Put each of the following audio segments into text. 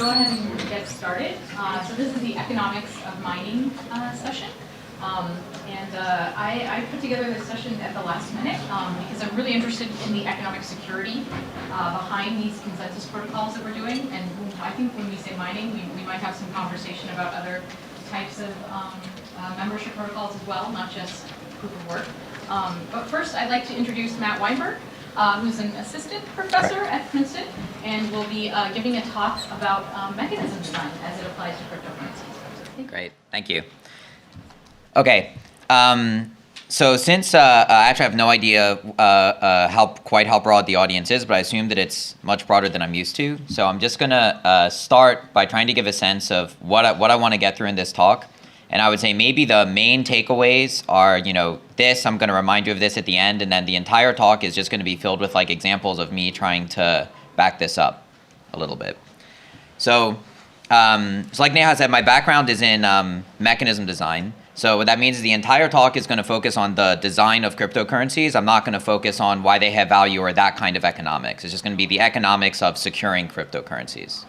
go ahead and get started. So this is the economics of mining session. I put together this session at the last minute because I'm really interested in the economic security behind these consensus protocols that we're doing. And I think when we say mining, we might have some conversation about other types of membership protocols as well, not just proof of work. But first, I'd like to introduce Matt Weinberg, who's an assistant professor at Princeton, and will be giving a talk about mechanism design as it applies to cryptocurrencies. Great, thank you. Okay, so since I actually have no idea quite how broad the audience is, but I assume that it's much broader than I'm used to. So I'm just gonna start by trying to give a sense of what I want to get through in this talk. And I would say maybe the main takeaways are, this, I'm going to remind you of this at the end, and then the entire talk is just going to be filled with like examples of me trying to back this up a little bit. So like Neha said, my background is in mechanism design. So what that means is the entire talk is going to focus on the design of cryptocurrencies. I'm not going to focus on why they have value or that kind of economics. It's just going to be the economics of securing cryptocurrencies.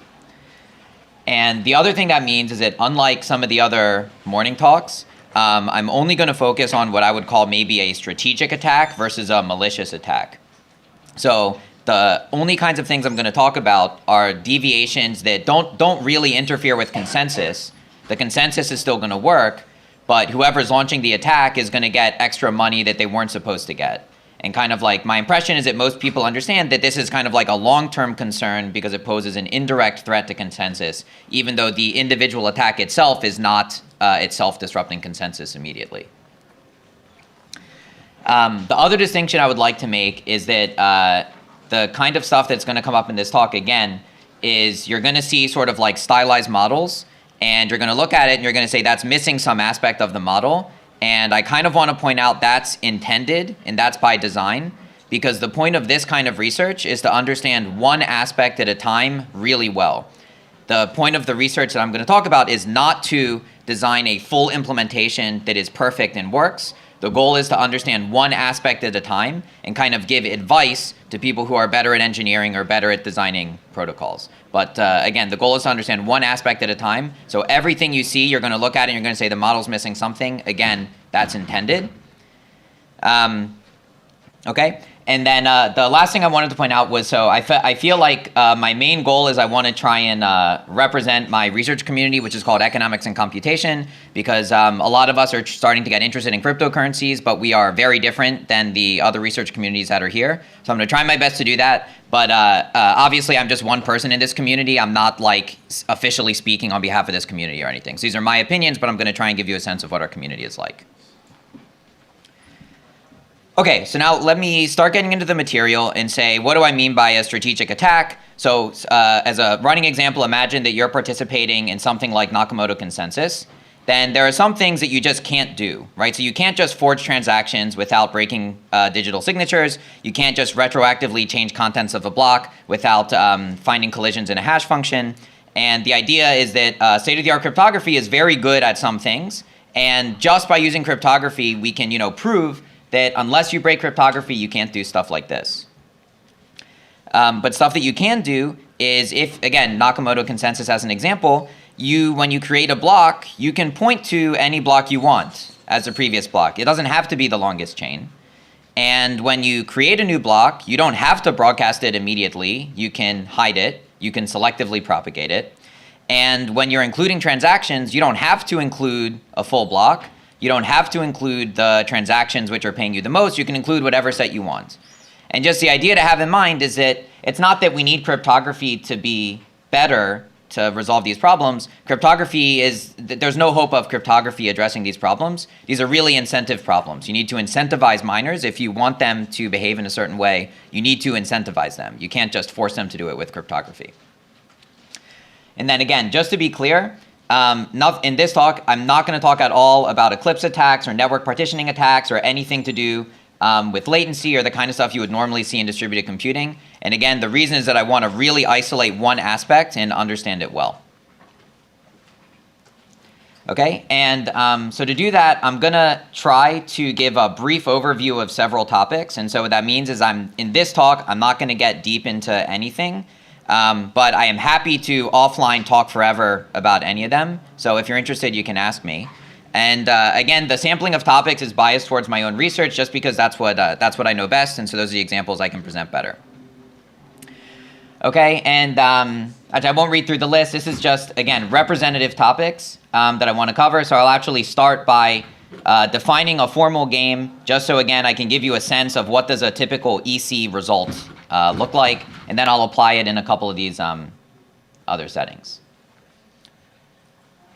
And the other thing that means is that unlike some of the other morning talks, I'm only going to focus on what I would call maybe a strategic attack versus a malicious attack. So the only kinds of things I'm going to talk about are deviations that don't really interfere with consensus. The consensus is still going to work, but whoever's launching the attack is going to get extra money that they weren't supposed to get. And kind of like my impression is that most people understand that this is kind of like a long-term concern because it poses an indirect threat to consensus, even though the individual attack itself is not itself disrupting consensus immediately. The other distinction I would like to make is that the kind of stuff that's going to come up in this talk again is you're going to see sort of like stylized models, and you're going to look at it and you're going to say that's missing some aspect of the model. And I kind of want to point out that's intended and that's by design, because the point of this kind of research is to understand one aspect at a time really well. The point of the research that I'm going to talk about is not to design a full implementation that is perfect and works. The goal is to understand one aspect at a time and kind of give advice to people who are better at engineering or better at designing protocols. But again, the goal is to understand one aspect at a time. So everything you see, you're going to look at it and you're going to say the model's missing something. Again, that's intended. Okay. And then the last thing I wanted to point out was, so I feel like my main goal is I want to try and represent my research community, which is called economics and computation, because a lot of us are starting to get interested in cryptocurrencies, but we are very different than the other research communities that are here. So I'm going to try my best to do that. But obviously, I'm just one person in this community. I'm not like officially speaking on behalf of this community or anything. So these are my opinions, but I'm going to try and give you a sense of what our community is like. Okay, so now let me start getting into the material and say, what do I mean by a strategic attack? So as a running example, imagine that you're participating in something like Nakamoto consensus. Then there are some things that you just can't do, right? So you can't just forge transactions without breaking digital signatures. You can't just retroactively change contents of a block without finding collisions in a hash function. And the idea is that state-of-the-art cryptography is very good at some things. And just by using cryptography, we can, prove that unless you break cryptography, you can't do stuff like this. But stuff that you can do is if, again, Nakamoto consensus as an example, when you create a block, you can point to any block you want as the previous block. It doesn't have to be the longest chain. And when you create a new block, you don't have to broadcast it immediately. You can hide it. You can selectively propagate it. And when you're including transactions, you don't have to include a full block. You don't have to include the transactions which are paying you the most. You can include whatever set you want. And just the idea to have in mind is that it's not that we need cryptography to be better to resolve these problems. There's no hope of cryptography addressing these problems. These are really incentive problems. You need to incentivize miners. If you want them to behave in a certain way, you need to incentivize them. You can't just force them to do it with cryptography. And then again, just to be clear, in this talk, I'm not going to talk at all about eclipse attacks or network partitioning attacks or anything to do with latency or the kind of stuff you would normally see in distributed computing. And again, the reason is that I want to really isolate one aspect and understand it well. Okay, and so to do that, I'm going to try to give a brief overview of several topics. And so what that means is in this talk, I'm not going to get deep into anything. But I am happy to offline talk forever about any of them. So if you're interested, you can ask me. And again, the sampling of topics is biased towards my own research just because that's what I know best. And so those are the examples I can present better. Okay, and I won't read through the list. This is just, again, representative topics that I want to cover. So I'll actually start by defining a formal game, just so, again, I can give you a sense of what does a typical EC result look like, and then I'll apply it in a couple of these other settings.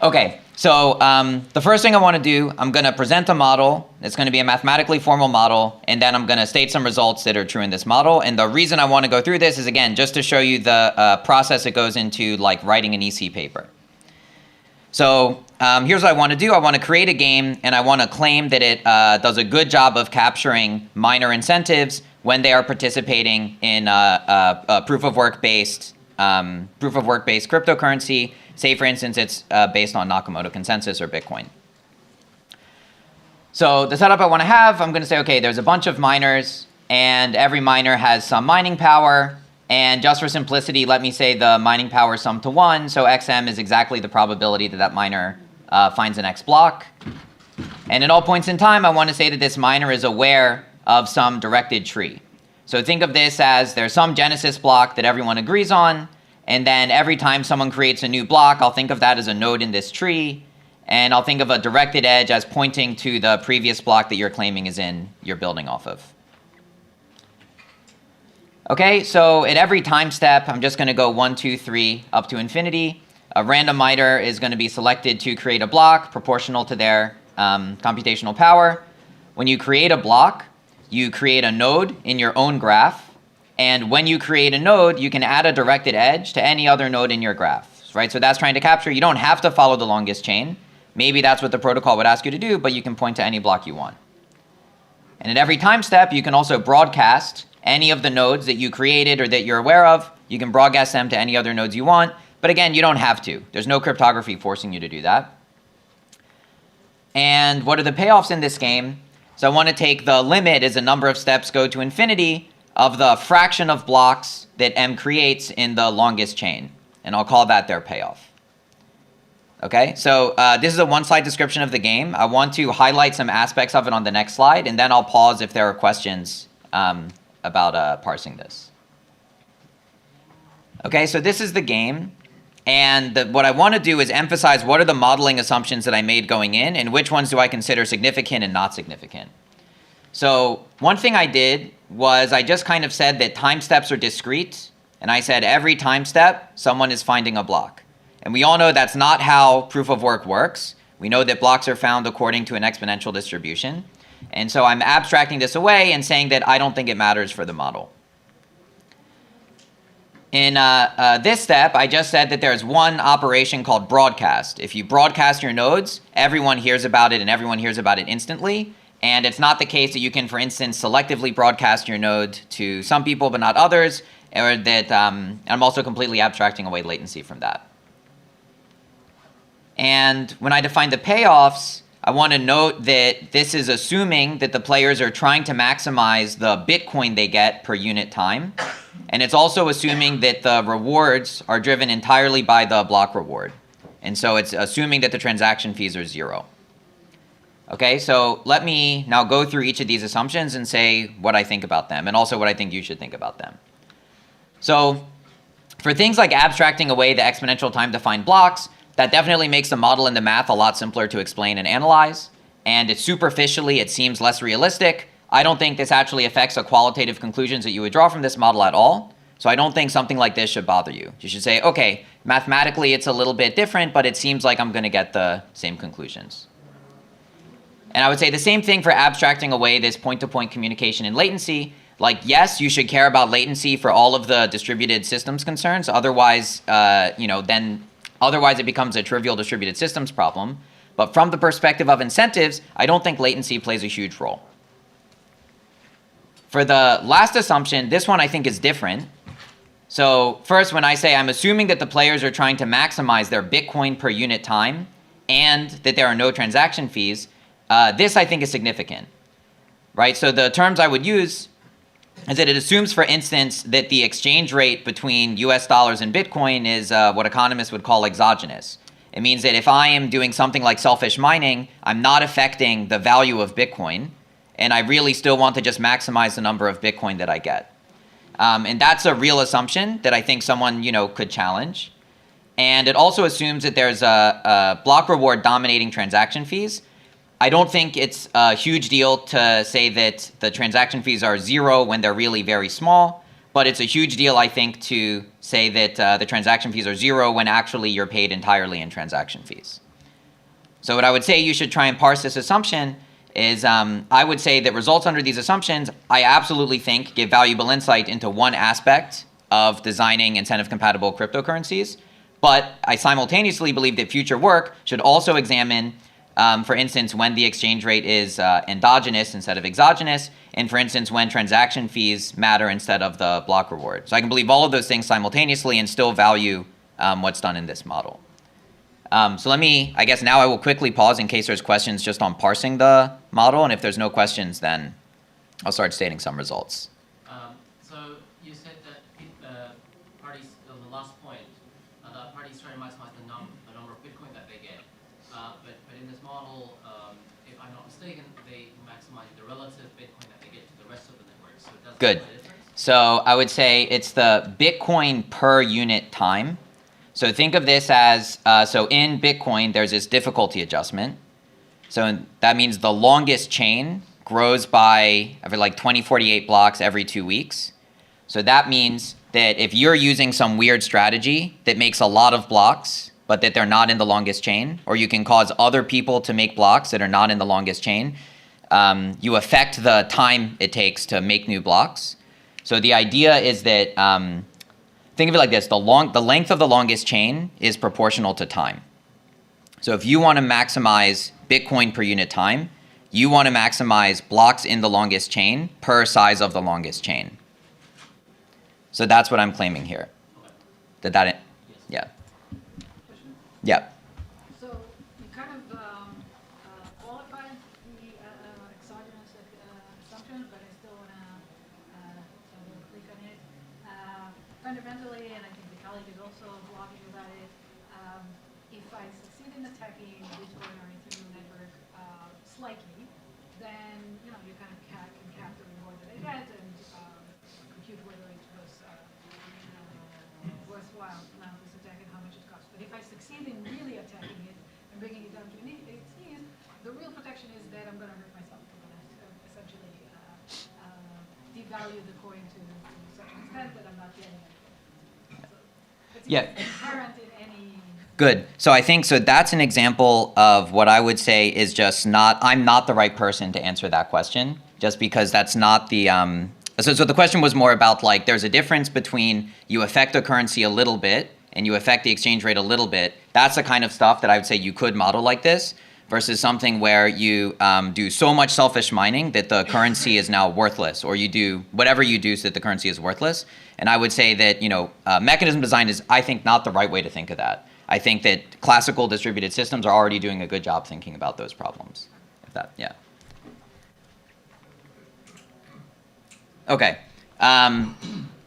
Okay, so the first thing I want to do, I'm going to present a model. It's going to be a mathematically formal model, and then I'm going to state some results that are true in this model. And the reason I want to go through this is, again, just to show you the process that goes into like writing an EC paper. So here's what I want to do. I want to create a game, and I want to claim that it does a good job of capturing miner incentives when they are participating in a proof-of-work-based cryptocurrency. Say, for instance, it's based on Nakamoto consensus or Bitcoin. So the setup I want to have, I'm going to say, okay, there's a bunch of miners, and every miner has some mining power. And just for simplicity, let me say the mining power sum to 1. So XM is exactly the probability that that miner finds an X block. And at all points in time, I want to say that this miner is aware of some directed tree. So think of this as there's some genesis block that everyone agrees on. And then every time someone creates a new block, I'll think of that as a node in this tree. And I'll think of a directed edge as pointing to the previous block that you're claiming is in your building off of. Okay, so at every time step, I'm just going to go 1, 2, 3 up to infinity. A random miner is going to be selected to create a block proportional to their computational power. When you create a block, you create a node in your own graph. And when you create a node, you can add a directed edge to any other node in your graph, right? So that's trying to capture. You don't have to follow the longest chain. Maybe that's what the protocol would ask you to do, but you can point to any block you want. And at every time step, you can also broadcast any of the nodes that you created or that you're aware of. You can broadcast them to any other nodes you want. But again, you don't have to. There's no cryptography forcing you to do that. And what are the payoffs in this game? So I want to take the limit as a number of steps go to infinity of the fraction of blocks that M creates in the longest chain. And I'll call that their payoff. Okay, so this is a one-slide description of the game. I want to highlight some aspects of it on the next slide, and then I'll pause if there are questions about parsing this. Okay, so this is the game. And what I want to do is emphasize what are the modeling assumptions that I made going in, and which ones do I consider significant and not significant. So one thing I did was I just kind of said that time steps are discrete. And I said every time step, someone is finding a block. And we all know that's not how proof of work works. We know that blocks are found according to an exponential distribution. And so I'm abstracting this away and saying that I don't think it matters for the model. In this step, I just said that there's one operation called broadcast. If you broadcast your nodes, everyone hears about it and everyone hears about it instantly. And it's not the case that you can, for instance, selectively broadcast your node to some people but not others, or that I'm also completely abstracting away latency from that. And when I define the payoffs, I want to note that this is assuming that the players are trying to maximize the Bitcoin they get per unit time. And it's also assuming that the rewards are driven entirely by the block reward. And so it's assuming that the transaction fees are 0. Okay, so let me now go through each of these assumptions and say what I think about them, and also what I think you should think about them. So for things like abstracting away the exponential time to find blocks, that definitely makes the model and the math a lot simpler to explain and analyze. And superficially, it seems less realistic. I don't think this actually affects the qualitative conclusions that you would draw from this model at all. So I don't think something like this should bother you. You should say, okay, mathematically it's a little bit different, but it seems like I'm going to get the same conclusions. And I would say the same thing for abstracting away this point-to-point communication and latency. Like, yes, you should care about latency for all of the distributed systems concerns. Otherwise, otherwise it becomes a trivial distributed systems problem. But from the perspective of incentives, I don't think latency plays a huge role. For the last assumption, this one I think is different. So first, when I say I'm assuming that the players are trying to maximize their Bitcoin per unit time and that there are no transaction fees, this I think is significant, right? So the terms I would use is that it assumes, for instance, that the exchange rate between US dollars and Bitcoin is what economists would call exogenous. It means that if I am doing something like selfish mining, I'm not affecting the value of Bitcoin, and I really still want to just maximize the number of Bitcoin that I get. And that's a real assumption that I think someone, could challenge. And it also assumes that there's a block reward dominating transaction fees. I don't think it's a huge deal to say that the transaction fees are zero when they're really very small, but it's a huge deal, I think, to say that the transaction fees are zero when actually you're paid entirely in transaction fees. So what I would say you should try and parse this assumption is I would say that results under these assumptions, I absolutely think give valuable insight into one aspect of designing incentive-compatible cryptocurrencies, but I simultaneously believe that future work should also examine for instance, when the exchange rate is endogenous instead of exogenous, and for instance, when transaction fees matter instead of the block reward. So I can believe all of those things simultaneously and still value what's done in this model. So I guess now I will quickly pause in case there's questions just on parsing the model, and if there's no questions, then I'll start stating some results. So you said that parties, the last point, the parties try to maximize the number of Bitcoin that they get. But in this model, if I'm not mistaken, they maximize the relative Bitcoin that they get to the rest of the network. So does Good. that make a difference? So I would say it's the Bitcoin per unit time. So think of this as, so in Bitcoin, there's this difficulty adjustment. So that means the longest chain grows by every like 2048 blocks every 2 weeks. So that means that if you're using some weird strategy that makes a lot of blocks, but that they're not in the longest chain, or you can cause other people to make blocks that are not in the longest chain, you affect the time it takes to make new blocks. So the idea is that, think of it like this, the length of the longest chain is proportional to time. So if you want to maximize Bitcoin per unit time, you want to maximize blocks in the longest chain per size of the longest chain. So that's what I'm claiming here. Yeah. Yeah. So you kind of qualified the exogenous assumption, but I still want to click on it. Fundamentally, and I think the colleague is also blogging about it, if I succeed in attacking Bitcoin or Ethereum network slightly, then you kind of can cap the reward that I get and compute whether it was worthwhile to mount this attack and how much it costs. But if I succeed in really attacking it and bringing it down to its knees, the real protection is that I'm going to hurt myself. I'm going to essentially devalue the coin to such an extent that I'm not getting it. So it's inherent in any... Good. So I think, that's an example of what I would say is just I'm not the right person to answer that question, just because that's not the... So the question was more about like, there's a difference between you affect a currency a little bit and you affect the exchange rate a little bit. That's the kind of stuff that I would say you could model like this, versus something where you do so much selfish mining that the currency is now worthless, or you do whatever you do so that the currency is worthless. And I would say that, mechanism design is, I think, not the right way to think of that. I think that classical distributed systems are already doing a good job thinking about those problems. Okay.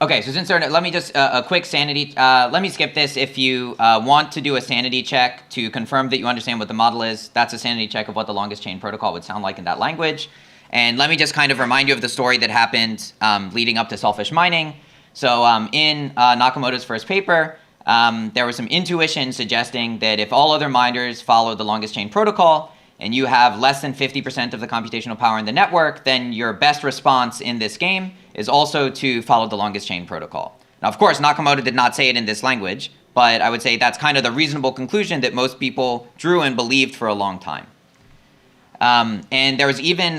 Okay, so since let me just, a quick sanity, let me skip this. If you want to do a sanity check to confirm that you understand what the model is, that's a sanity check of what the longest chain protocol would sound like in that language. And let me just kind of remind you of the story that happened leading up to selfish mining. So in Nakamoto's first paper, there was some intuition suggesting that if all other miners follow the longest chain protocol, and you have less than 50% of the computational power in the network, then your best response in this game is also to follow the longest chain protocol. Now, of course, Nakamoto did not say it in this language, but I would say that's kind of the reasonable conclusion that most people drew and believed for a long time. And there was even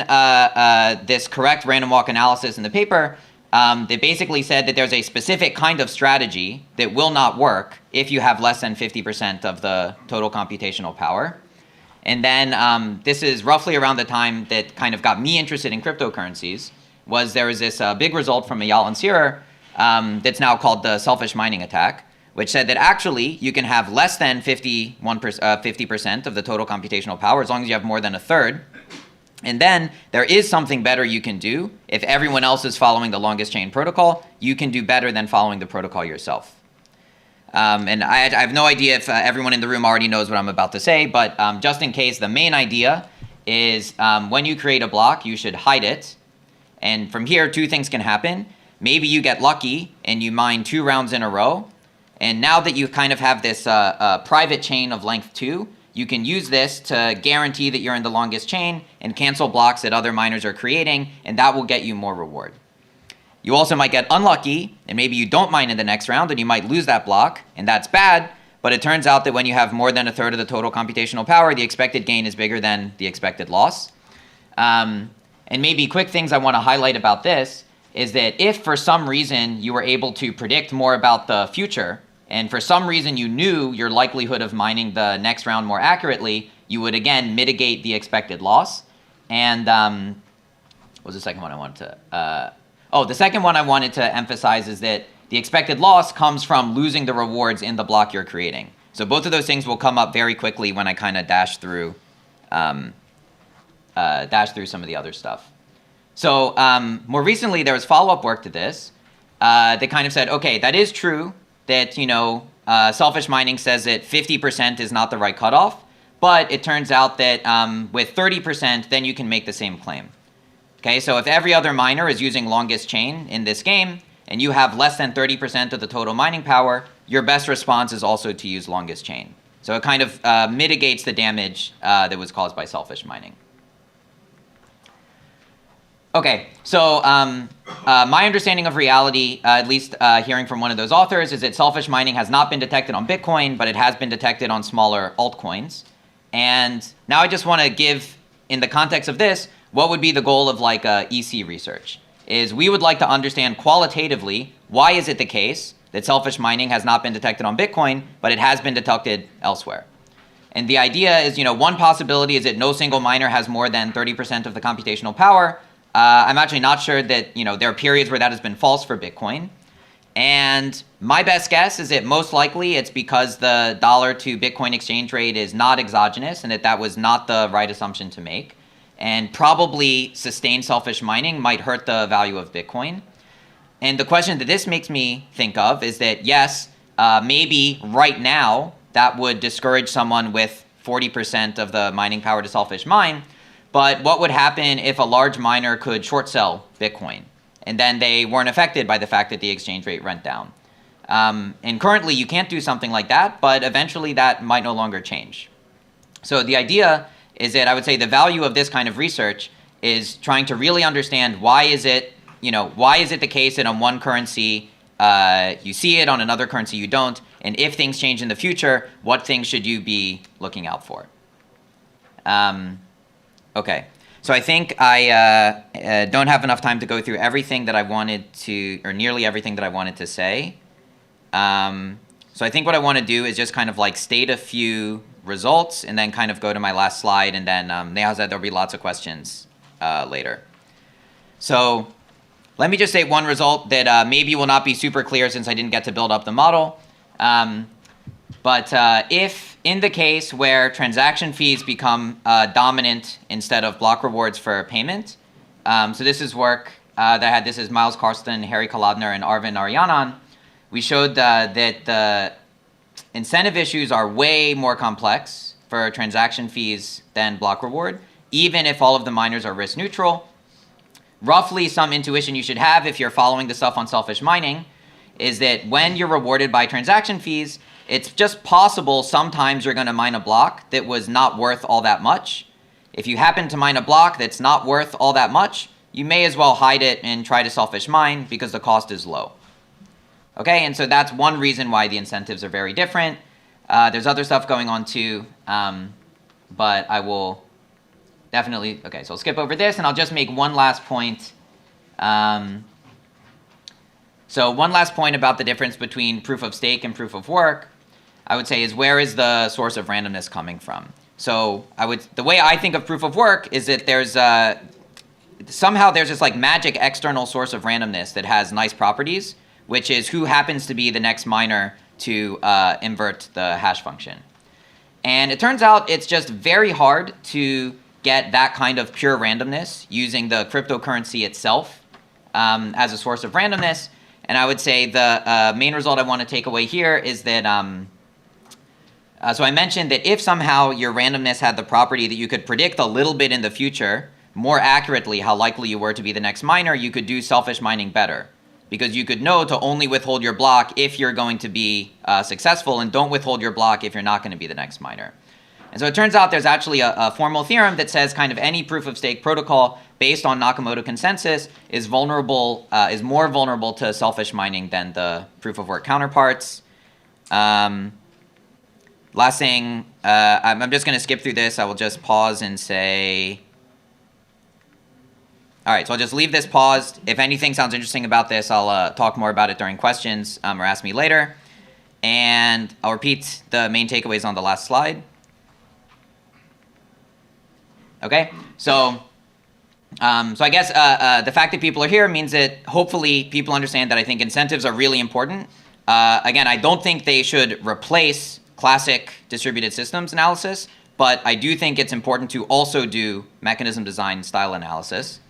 this correct random walk analysis in the paper that basically said that there's a specific kind of strategy that will not work if you have less than 50% of the total computational power. And then this is roughly around the time that kind of got me interested in cryptocurrencies, was there was this big result from Eyal and Searer that's now called the selfish mining attack, which said that actually you can have less than 50% of the total computational power as long as you have more than a third. And then there is something better you can do. If everyone else is following the longest chain protocol, you can do better than following the protocol yourself. And I have no idea if everyone in the room already knows what I'm about to say, but just in case, the main idea is when you create a block, you should hide it. And from here, two things can happen. Maybe you get lucky and you mine 2 rounds in a row. And now that you kind of have this private chain of length 2, you can use this to guarantee that you're in the longest chain and cancel blocks that other miners are creating, and that will get you more reward. You also might get unlucky, and maybe you don't mine in the next round, and you might lose that block, and that's bad, but it turns out that when you have more than a third of the total computational power, the expected gain is bigger than the expected loss. And maybe quick things I want to highlight about this is that if for some reason you were able to predict more about the future, and for some reason you knew your likelihood of mining the next round more accurately, you would again mitigate the expected loss. And what was the second one I wanted to... the second one I wanted to emphasize is that the expected loss comes from losing the rewards in the block you're creating. So both of those things will come up very quickly when I kind of dash through some of the other stuff. So more recently, there was follow-up work to this. They kind of said, okay, that is true that, selfish mining says that 50% is not the right cutoff, but it turns out that with 30%, then you can make the same claim. Okay, so if every other miner is using longest chain in this game, and you have less than 30% of the total mining power, your best response is also to use longest chain. So it kind of mitigates the damage that was caused by selfish mining. Okay, so my understanding of reality, at least hearing from one of those authors, is that selfish mining has not been detected on Bitcoin, but it has been detected on smaller altcoins. And now I just want to give, in the context of this, what would be the goal of like EC research? Is we would like to understand qualitatively why is it the case that selfish mining has not been detected on Bitcoin, but it has been detected elsewhere. And the idea is, one possibility is that no single miner has more than 30% of the computational power. I'm actually not sure that, there are periods where that has been false for Bitcoin. And my best guess is that most likely it's because the dollar to Bitcoin exchange rate is not exogenous and that was not the right assumption to make. And probably sustained selfish mining might hurt the value of Bitcoin. And the question that this makes me think of is that, yes, maybe right now that would discourage someone with 40% of the mining power to selfish mine. But what would happen if a large miner could short sell Bitcoin and then they weren't affected by the fact that the exchange rate went down? And currently you can't do something like that, but eventually that might no longer change. So the idea is that I would say the value of this kind of research is trying to really understand why is it the case that on one currency you see it, on another currency you don't, and if things change in the future, what things should you be looking out for? Okay, so I think I don't have enough time to go through everything that I wanted to, or nearly everything that I wanted to say. So I think what I want to do is just kind of like state a few results and then kind of go to my last slide, and then Neha said there'll be lots of questions later. So let me just say one result that maybe will not be super clear since I didn't get to build up the model. But if in the case where transaction fees become dominant instead of block rewards for payment, so this is work this is Miles Karsten, Harry Kalabner, and Arvin Narayanan. We showed that the incentive issues are way more complex for transaction fees than block reward, even if all of the miners are risk neutral. Roughly, some intuition you should have if you're following the stuff on selfish mining is that when you're rewarded by transaction fees, it's just possible sometimes you're going to mine a block that was not worth all that much. If you happen to mine a block that's not worth all that much, you may as well hide it and try to selfish mine because the cost is low. Okay, and so that's one reason why the incentives are very different. There's other stuff going on too, but I will definitely... Okay, so I'll skip over this, and I'll just make one last point. So one last point about the difference between proof of stake and proof of work, I would say, is where is the source of randomness coming from? So the way I think of proof of work is that there's somehow there's this like magic external source of randomness that has nice properties, which is who happens to be the next miner to invert the hash function. And it turns out it's just very hard to get that kind of pure randomness using the cryptocurrency itself as a source of randomness. And I would say the main result I want to take away here is that, so I mentioned that if somehow your randomness had the property that you could predict a little bit in the future more accurately how likely you were to be the next miner, you could do selfish mining better. Because you could know to only withhold your block if you're going to be successful, and don't withhold your block if you're not going to be the next miner. And so it turns out there's actually a formal theorem that says kind of any proof of stake protocol based on Nakamoto consensus is vulnerable, is more vulnerable to selfish mining than the proof of work counterparts. Last thing, I'm just going to skip through this. I will just pause and say, all right, so I'll just leave this paused. If anything sounds interesting about this, I'll talk more about it during questions or ask me later. And I'll repeat the main takeaways on the last slide. Okay, so I guess the fact that people are here means that hopefully people understand that I think incentives are really important. Again, I don't think they should replace classic distributed systems analysis, but I do think it's important to also do mechanism design style analysis.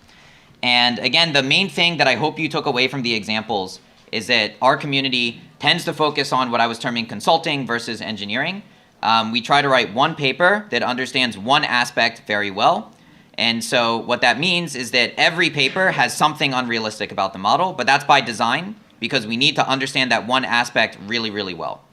And again, the main thing that I hope you took away from the examples is that our community tends to focus on what I was terming consulting versus engineering. We try to write one paper that understands one aspect very well. And so what that means is that every paper has something unrealistic about the model, but that's by design because we need to understand that one aspect really, really well.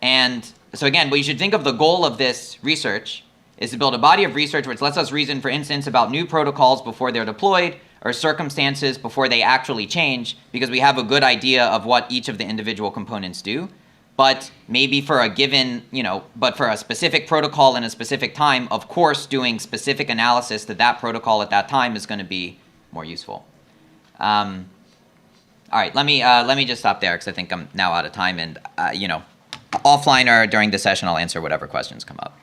And so again, what you should think of the goal of this research is to build a body of research which lets us reason, for instance, about new protocols before they're deployed or circumstances before they actually change, because we have a good idea of what each of the individual components do. But maybe for a given, but for a specific protocol in a specific time, of course, doing specific analysis to that protocol at that time is going to be more useful. All right, let me just stop there because I think I'm now out of time, and offline or during the session, I'll answer whatever questions come up.